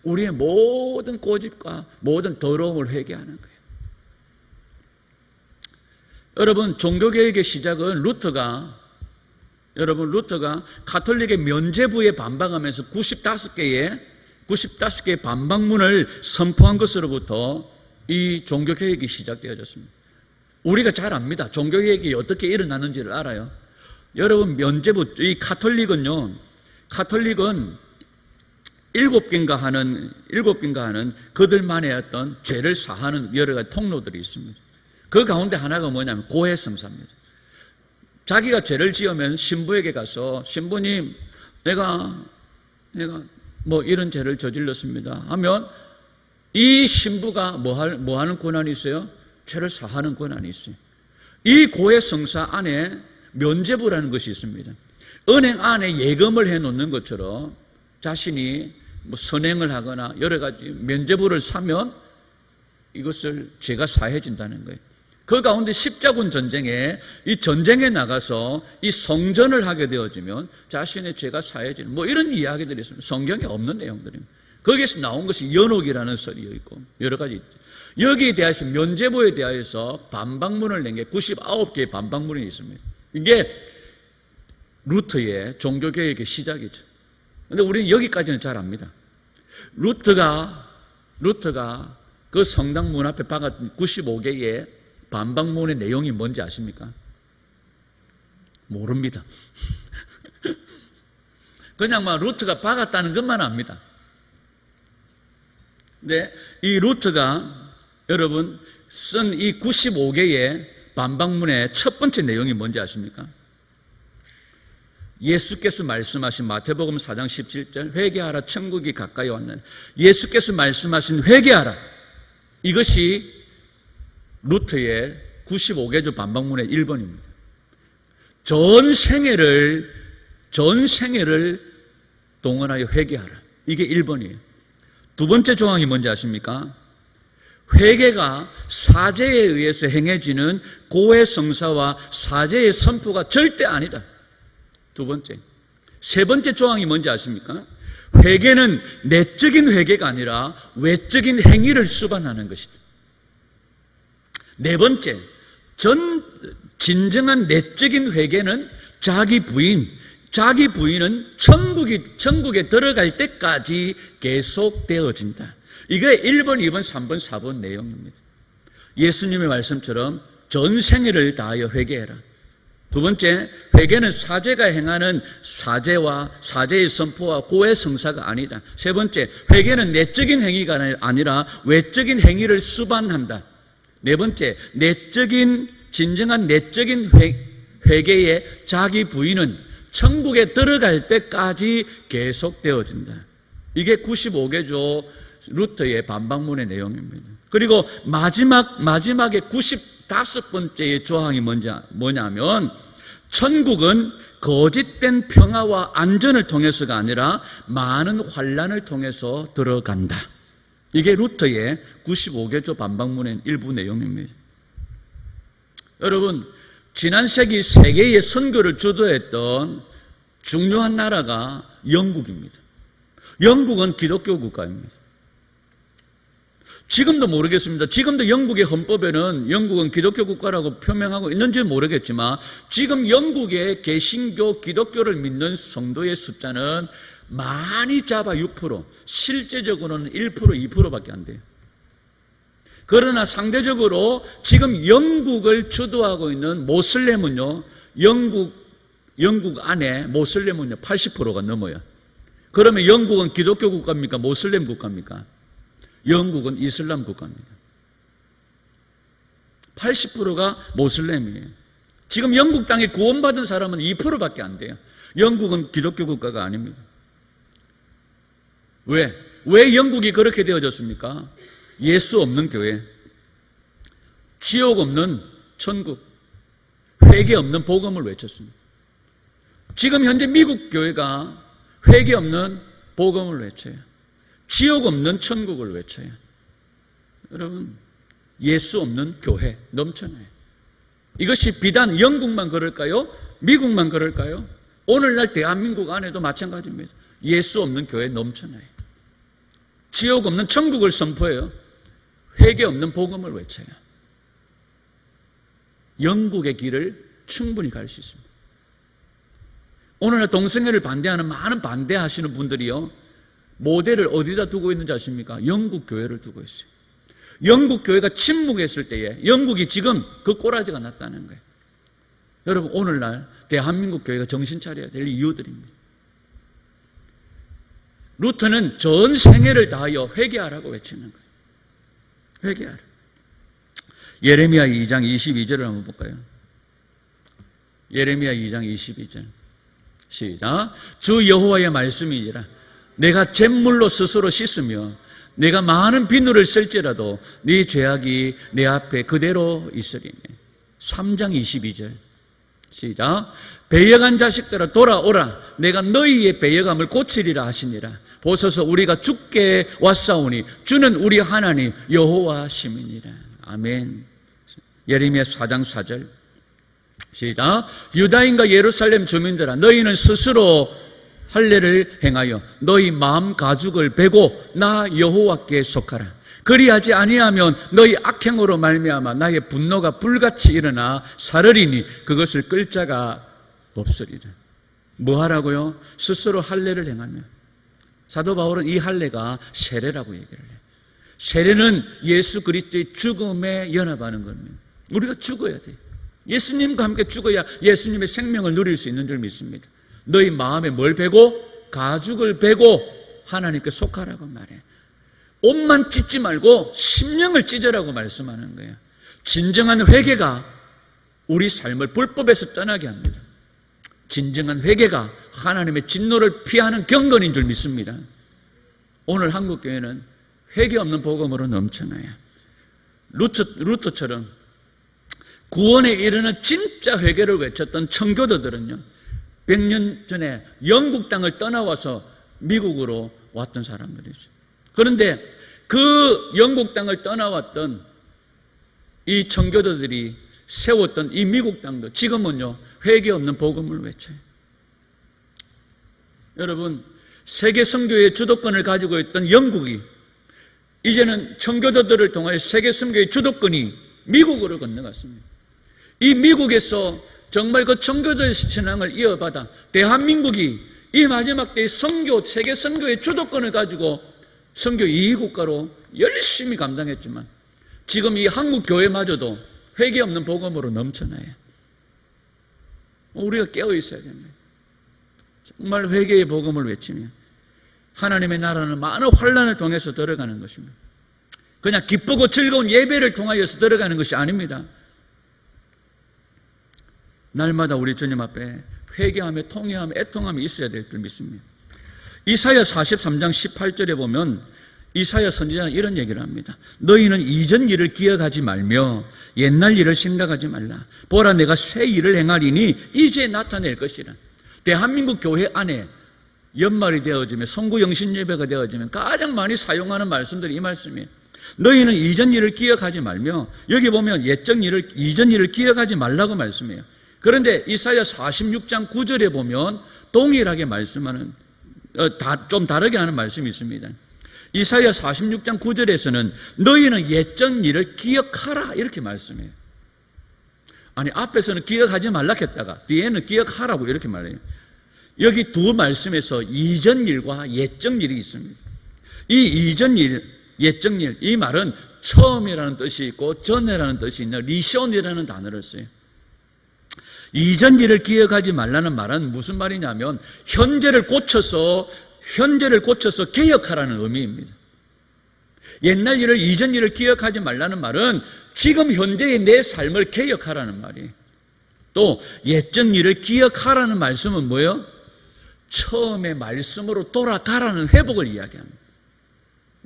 우리의 모든 고집과 모든 더러움을 회개하는 거예요. 여러분, 종교개혁의 시작은 루터가 가톨릭의 면죄부에 반박하면서 95개의 반박문을 선포한 것으로부터 이 종교개혁이 시작되어졌습니다. 우리가 잘 압니다. 종교개혁이 어떻게 일어나는지를 알아요. 여러분, 면죄부, 이 가톨릭은 7개인가 하는 그들만의 어떤 죄를 사하는 여러 가지 통로들이 있습니다. 그 가운데 하나가 뭐냐면 고해성사입니다. 자기가 죄를 지으면 신부에게 가서 신부님, 내가 뭐 이런 죄를 저질렀습니다 하면 이 신부가 뭐 하는 권한이 있어요? 죄를 사하는 권한이 있어요. 이 고해성사 안에 면죄부라는 것이 있습니다. 은행 안에 예금을 해놓는 것처럼 자신이 뭐 선행을 하거나 여러 가지 면죄부를 사면 이것을 죄가 사해진다는 거예요. 그 가운데 십자군 전쟁에 이 전쟁에 나가서 이 성전을 하게 되어지면 자신의 죄가 사해지는 뭐 이런 이야기들이 있습니다. 성경에 없는 내용들입니다. 거기에서 나온 것이 연옥이라는 설이 있고 여러 가지 있죠. 여기에 대해서 면죄부에 대해서 반박문을 낸 게 99개의 반박문이 있습니다. 이게 루터의 종교개혁의 시작이죠. 그런데 우리는 여기까지는 잘 압니다. 루터가 그 성당 문 앞에 박았던 95개의 반박문의 내용이 뭔지 아십니까? 모릅니다. 그냥 막 루터가 박았다는 것만 압니다. 근데 이 루터가 여러분 쓴 이 95개의 반박문의 첫 번째 내용이 뭔지 아십니까? 예수께서 말씀하신 마태복음 4장 17절 회개하라 천국이 가까이 왔느니 예수께서 말씀하신 회개하라 이것이 루터의 95개조 반박문의 1번입니다. 전 생애를 동원하여 회개하라. 이게 1번이에요. 두 번째 조항이 뭔지 아십니까? 회개가 사죄에 의해서 행해지는 고해성사와 사죄의 선포가 절대 아니다. 두 번째. 세 번째 조항이 뭔지 아십니까? 회개는 내적인 회개가 아니라 외적인 행위를 수반하는 것이다. 네 번째, 진정한 내적인 회개는 자기 부인은 천국에 들어갈 때까지 계속되어진다. 이게 1번, 2번, 3번, 4번 내용입니다. 예수님의 말씀처럼 전 생애를 다하여 회개해라. 두 번째, 회개는 사죄가 행하는 사죄와 사죄의 선포와 고해 성사가 아니다. 세 번째, 회개는 내적인 행위가 아니라 외적인 행위를 수반한다. 네 번째, 진정한 내적인 회개에 자기 부인은 천국에 들어갈 때까지 계속되어진다. 이게 95개조 루터의 반박문의 내용입니다. 그리고 마지막에 95번째의 조항이 뭐냐면 천국은 거짓된 평화와 안전을 통해서가 아니라 많은 환난을 통해서 들어간다. 이게 루터의 95개조 반박문의 일부 내용입니다. 여러분, 지난 세기 세계의 선교를 주도했던 중요한 나라가 영국입니다. 영국은 기독교 국가입니다. 지금도 모르겠습니다. 지금도 영국의 헌법에는 영국은 기독교 국가라고 표명하고 있는지 모르겠지만 지금 영국의 개신교 기독교를 믿는 성도의 숫자는 많이 잡아 6%, 실제적으로는 1%, 2%밖에 안 돼요. 그러나 상대적으로 지금 영국을 주도하고 있는 모슬렘은요, 영국 안에 모슬렘은요 80%가 넘어요. 그러면 영국은 기독교 국가입니까? 모슬렘 국가입니까? 영국은 이슬람 국가입니다. 80%가 모슬렘이에요. 지금 영국 땅에 구원받은 사람은 2%밖에 안 돼요. 영국은 기독교 국가가 아닙니다. 왜 영국이 그렇게 되어졌습니까? 예수 없는 교회, 지옥 없는 천국, 회개 없는 복음을 외쳤습니다. 지금 현재 미국 교회가 회개 없는 복음을 외쳐요. 지옥 없는 천국을 외쳐요. 여러분, 예수 없는 교회 넘쳐나요. 이것이 비단 영국만 그럴까요? 미국만 그럴까요? 오늘날 대한민국 안에도 마찬가지입니다. 예수 없는 교회 넘쳐나요. 지옥 없는 천국을 선포해요. 회개 없는 복음을 외쳐요. 영국의 길을 충분히 갈 수 있습니다. 오늘날 동성애를 반대하는 많은 반대하시는 분들이요, 모델을 어디다 두고 있는지 아십니까? 영국 교회를 두고 있어요. 영국 교회가 침묵했을 때에 영국이 지금 그 꼬라지가 났다는 거예요. 여러분, 오늘날 대한민국 교회가 정신 차려야 될 이유들입니다. 루터는 전 생애를 다하여 회개하라고 외치는 거예요. 회개하라. 예레미야 2장 22절을 한번 볼까요? 예레미야 2장 22절 시작. 주 여호와의 말씀이니라. 내가 잿물로 스스로 씻으며 내가 많은 비누를 쓸지라도 네 죄악이 내 앞에 그대로 있으리니. 3장 22절 시작. 배역한 자식들아 돌아오라. 내가 너희의 배역함을 고치리라 하시니라. 보소서 우리가 주께 왔사오니 주는 우리 하나님 여호와심이니라. 아멘. 예레미야 4장 4절 시작. 유다인과 예루살렘 주민들아 너희는 스스로 할례를 행하여 너희 마음 가죽을 베고 나 여호와께 속하라. 그리하지 아니하면 너희 악행으로 말미암아 나의 분노가 불같이 일어나 사르리니 그것을 끌 자가 없으리라. 뭐 하라고요? 스스로 할례를 행하며. 사도 바울은 이 할례가 세례라고 얘기를 해요. 세례는 예수 그리스도의 죽음에 연합하는 겁니다. 우리가 죽어야 돼요. 예수님과 함께 죽어야 예수님의 생명을 누릴 수 있는 줄 믿습니다. 너희 마음에 뭘 베고? 가죽을 베고 하나님께 속하라고 말해. 옷만 찢지 말고 심령을 찢으라고 말씀하는 거예요. 진정한 회개가 우리 삶을 불법에서 떠나게 합니다. 진정한 회개가 하나님의 진노를 피하는 경건인 줄 믿습니다. 오늘 한국교회는 회개 없는 복음으로 넘쳐나요. 루터처럼 구원에 이르는 진짜 회개를 외쳤던 청교도들은요, 100년 전에 영국 땅을 떠나와서 미국으로 왔던 사람들이죠. 그런데 그 영국 땅을 떠나왔던 이 청교도들이 세웠던 이 미국 땅도 지금은요, 회개 없는 복음을 외쳐요. 여러분, 세계 선교의 주도권을 가지고 있던 영국이 이제는 청교도들을 통하여 세계 선교의 주도권이 미국으로 건너갔습니다. 이 미국에서 정말 그 청교도의 신앙을 이어받아 대한민국이 이 마지막 때의 선교, 세계 선교의 주도권을 가지고 선교 2위 국가로 열심히 감당했지만 지금 이 한국 교회마저도 회개 없는 복음으로 넘쳐나요. 우리가 깨어 있어야 됩니다. 정말 회개의 복음을 외치며 하나님의 나라는 많은 환난을 통해서 들어가는 것입니다. 그냥 기쁘고 즐거운 예배를 통하여서 들어가는 것이 아닙니다. 날마다 우리 주님 앞에 회개하며 통회하며 애통함이 있어야 될 줄 믿습니다. 이사야 43장 18절에 보면 이사야 선지자는 이런 얘기를 합니다. 너희는 이전 일을 기억하지 말며 옛날 일을 생각하지 말라. 보라 내가 새 일을 행하리니 이제 나타낼 것이라. 대한민국 교회 안에 연말이 되어지면 송구영신 예배가 되어지면 가장 많이 사용하는 말씀들이 이 말씀이에요. 너희는 이전 일을 기억하지 말며, 여기 보면 이전 일을 기억하지 말라고 말씀해요. 그런데 이사야 46장 9절에 보면 동일하게 말씀하는, 좀 다르게 하는 말씀이 있습니다. 이사야 46장 9절에서는 너희는 옛전 일을 기억하라 이렇게 말씀해요. 아니, 앞에서는 기억하지 말라 했다가 뒤에는 기억하라고 이렇게 말해요. 여기 두 말씀에서 이전 일과 옛전 일이 있습니다. 이 이전 일, 옛전 일, 이 말은 처음이라는 뜻이 있고 전에라는 뜻이 있는 리션이라는 단어를 써요. 이전 일을 기억하지 말라는 말은 무슨 말이냐면 현재를 고쳐서 개혁하라는 의미입니다. 옛날 일을, 이전 일을 기억하지 말라는 말은 지금 현재의 내 삶을 개혁하라는 말이에요. 또 옛전 일을 기억하라는 말씀은 뭐예요? 처음의 말씀으로 돌아가라는 회복을 이야기합니다.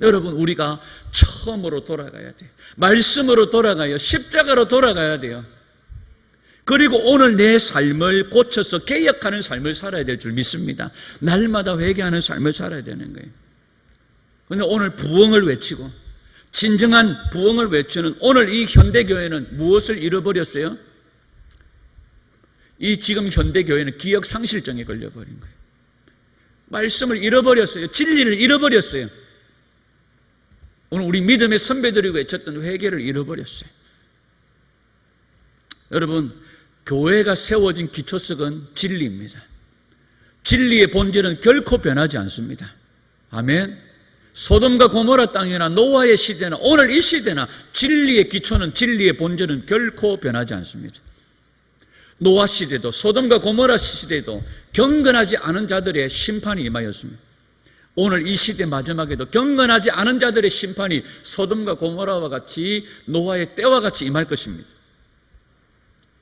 여러분, 우리가 처음으로 돌아가야 돼요. 말씀으로 돌아가요. 십자가로 돌아가야 돼요. 그리고 오늘 내 삶을 고쳐서 개혁하는 삶을 살아야 될 줄 믿습니다. 날마다 회개하는 삶을 살아야 되는 거예요. 그런데 오늘 부흥을 외치고 진정한 부흥을 외치는 오늘 이 현대교회는 무엇을 잃어버렸어요? 이 지금 현대교회는 기억상실증에 걸려버린 거예요. 말씀을 잃어버렸어요. 진리를 잃어버렸어요. 오늘 우리 믿음의 선배들이 외쳤던 회개를 잃어버렸어요. 여러분, 교회가 세워진 기초석은 진리입니다. 진리의 본질은 결코 변하지 않습니다. 아멘. 소돔과 고모라 땅이나 노아의 시대나 오늘 이 시대나 진리의 기초는, 진리의 본질은 결코 변하지 않습니다. 노아 시대도 소돔과 고모라 시대도 경건하지 않은 자들의 심판이 임하였습니다. 오늘 이 시대 마지막에도 경건하지 않은 자들의 심판이 소돔과 고모라와 같이 노아의 때와 같이 임할 것입니다.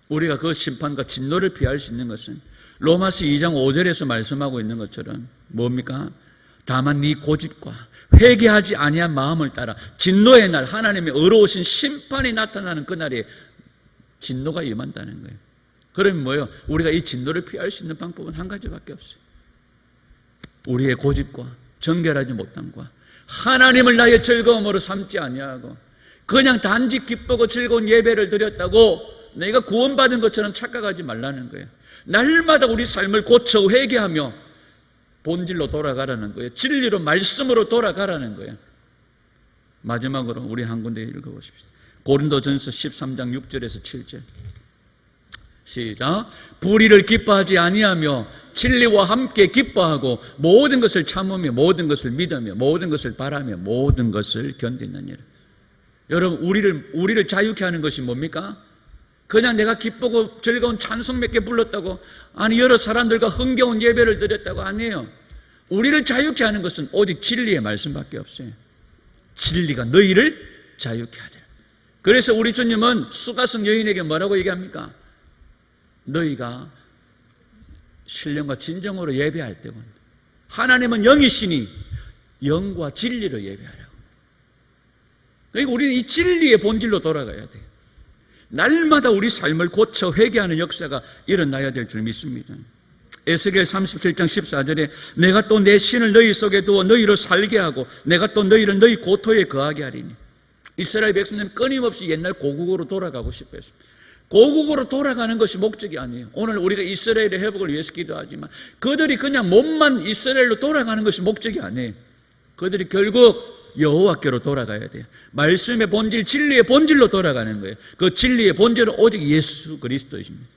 우리가 그 심판과 진노를 피할 수 있는 것은 로마서 2장 5절에서 말씀하고 있는 것처럼 뭡니까? 다만 네 고집과 회개하지 아니한 마음을 따라 진노의 날, 하나님의 의로우신 심판이 나타나는 그날에 진노가 임한다는 거예요. 그러면 뭐예요? 우리가 이 진노를 피할 수 있는 방법은 한 가지밖에 없어요. 우리의 고집과 정결하지 못함과 하나님을 나의 즐거움으로 삼지 아니하고 그냥 단지 기쁘고 즐거운 예배를 드렸다고 내가 구원받은 것처럼 착각하지 말라는 거예요. 날마다 우리 삶을 고쳐 회개하며 본질로 돌아가라는 거예요. 진리로, 말씀으로 돌아가라는 거예요. 마지막으로 우리 한 군데 읽어보십시오. 고린도전서 13장 6절에서 7절. 시작. 불의를 기뻐하지 아니하며 진리와 함께 기뻐하고 모든 것을 참으며 모든 것을 믿으며 모든 것을 바라며 모든 것을 견디느니라. 여러분, 우리를 자유케 하는 것이 뭡니까? 그냥 내가 기쁘고 즐거운 찬송 몇 개 불렀다고, 아니 여러 사람들과 흥겨운 예배를 드렸다고 아니에요. 우리를 자유케 하는 것은 오직 진리의 말씀밖에 없어요. 진리가 너희를 자유케 하리라. 그래서 우리 주님은 수가성 여인에게 뭐라고 얘기합니까? 너희가 신령과 진정으로 예배할 때군 하나님은 영이시니 영과 진리로 예배하라고. 그러니까 우리는 이 진리의 본질로 돌아가야 돼요. 날마다 우리 삶을 고쳐 회개하는 역사가 일어나야 될 줄 믿습니다. 에스겔 37장 14절에 내가 또 내 신을 너희 속에 두어 너희로 살게 하고 내가 또 너희를 너희 고토에 거하게 하리니. 이스라엘 백성들은 끊임없이 옛날 고국으로 돌아가고 싶어 했습니다. 고국으로 돌아가는 것이 목적이 아니에요. 오늘 우리가 이스라엘의 회복을 위해서 기도하지만 그들이 그냥 몸만 이스라엘로 돌아가는 것이 목적이 아니에요. 그들이 결국 여호와께로 돌아가야 돼요. 말씀의 본질, 진리의 본질로 돌아가는 거예요. 그 진리의 본질은 오직 예수 그리스도이십니다.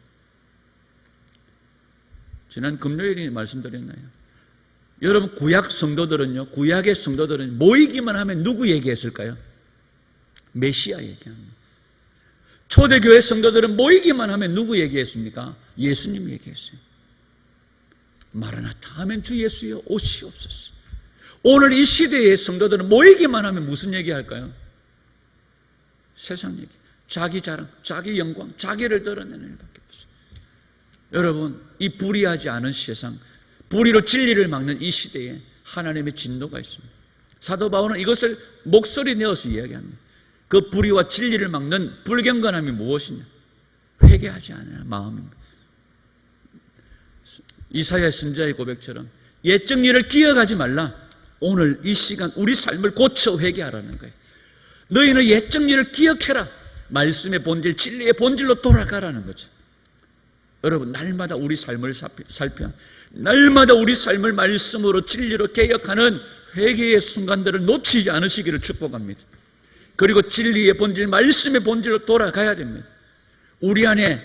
지난 금요일에 말씀드렸나요? 여러분, 구약 성도들은요, 구약의 성도들은 모이기만 하면 누구 얘기했을까요? 메시아 얘기합니다. 초대교회 성도들은 모이기만 하면 누구 얘기했습니까? 예수님 얘기했어요. 마라나타 하면 주 예수여 오시옵소서. 오늘 이 시대의 성도들은 모이기만 하면 무슨 얘기할까요? 세상 얘기, 자기 자랑, 자기 영광, 자기를 드러내는 일밖에 없어요. 여러분, 이 불의하지 않은 세상, 불의로 진리를 막는 이 시대에 하나님의 진노가 있습니다. 사도 바울은 이것을 목소리 내어서 이야기합니다. 그 불의와 진리를 막는 불경건함이 무엇이냐? 회개하지 않은 마음입니다. 이사야 선지자의 고백처럼 옛적 일을 기억하지 말라. 오늘 이 시간 우리 삶을 고쳐 회개하라는 거예요. 너희는 옛적 일을 기억해라. 말씀의 본질, 진리의 본질로 돌아가라는 거죠. 여러분, 날마다 우리 삶을 살펴 날마다 우리 삶을 말씀으로 진리로 개혁하는 회개의 순간들을 놓치지 않으시기를 축복합니다. 그리고 진리의 본질, 말씀의 본질로 돌아가야 됩니다. 우리 안에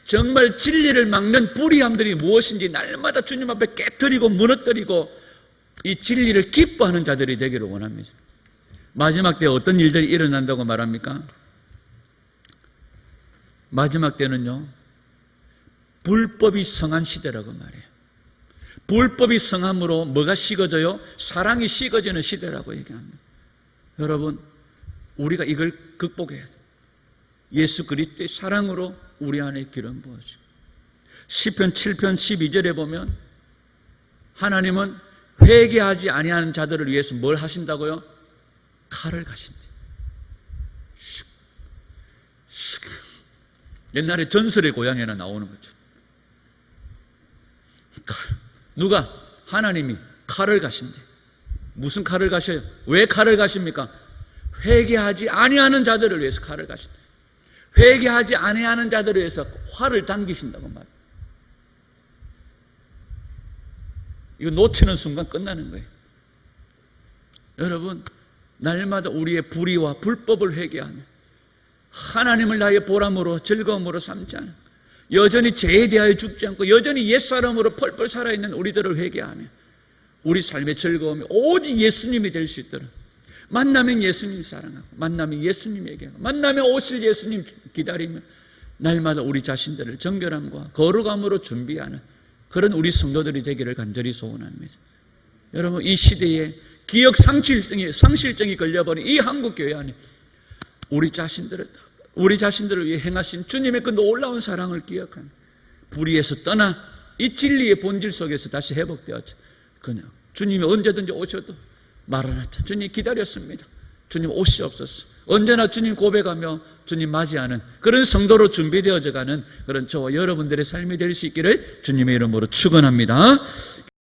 정말 진리를 막는 불의함들이 무엇인지 날마다 주님 앞에 깨트리고 무너뜨리고 이 진리를 기뻐하는 자들이 되기를 원합니다. 마지막 때 어떤 일들이 일어난다고 말합니까? 마지막 때는요, 불법이 성한 시대라고 말해요. 불법이 성함으로 뭐가 식어져요? 사랑이 식어지는 시대라고 얘기합니다. 여러분, 우리가 이걸 극복해야 돼요. 예수 그리스도의 사랑으로 우리 안에 기름 부어지고. 시편 7편 12절에 보면 하나님은 회개하지 아니하는 자들을 위해서 뭘 하신다고요? 칼을 가신대. 옛날에 전설의 고향에나 나오는 거죠. 칼. 누가? 하나님이 칼을 가신대. 무슨 칼을 가셔요? 왜 칼을 가십니까? 회개하지 아니하는 자들을 위해서 칼을 가신다. 회개하지 아니하는 자들을 위해서 활을 당기신다고 말이에요. 이거 놓치는 순간 끝나는 거예요. 여러분, 날마다 우리의 불의와 불법을 회개하며 하나님을 나의 보람으로 즐거움으로 삼지 않아 여전히 죄에 대하여 죽지 않고 여전히 옛사람으로 펄펄 살아있는 우리들을 회개하며 우리 삶의 즐거움이 오직 예수님이 될 수 있도록 만나면 예수님 사랑하고 만나면 예수님 얘기하고 만나면 오실 예수님 기다리며 날마다 우리 자신들을 정결함과 거룩함으로 준비하는 그런 우리 성도들이 되기를 간절히 소원합니다. 여러분, 이 시대에 기억 상실증이 걸려버린 이 한국교회 안에 우리 자신들을 위해 행하신 주님의 그 놀라운 사랑을 기억하며 불의에서 떠나 이 진리의 본질 속에서 다시 회복되었죠. 그냥 주님이 언제든지 오셔도 마라나타, 주님 기다렸습니다. 주님 오시옵소서. 언제나 주님 고백하며 주님 맞이하는 그런 성도로 준비되어져 가는 그런 저와 여러분들의 삶이 될 수 있기를 주님의 이름으로 축원합니다.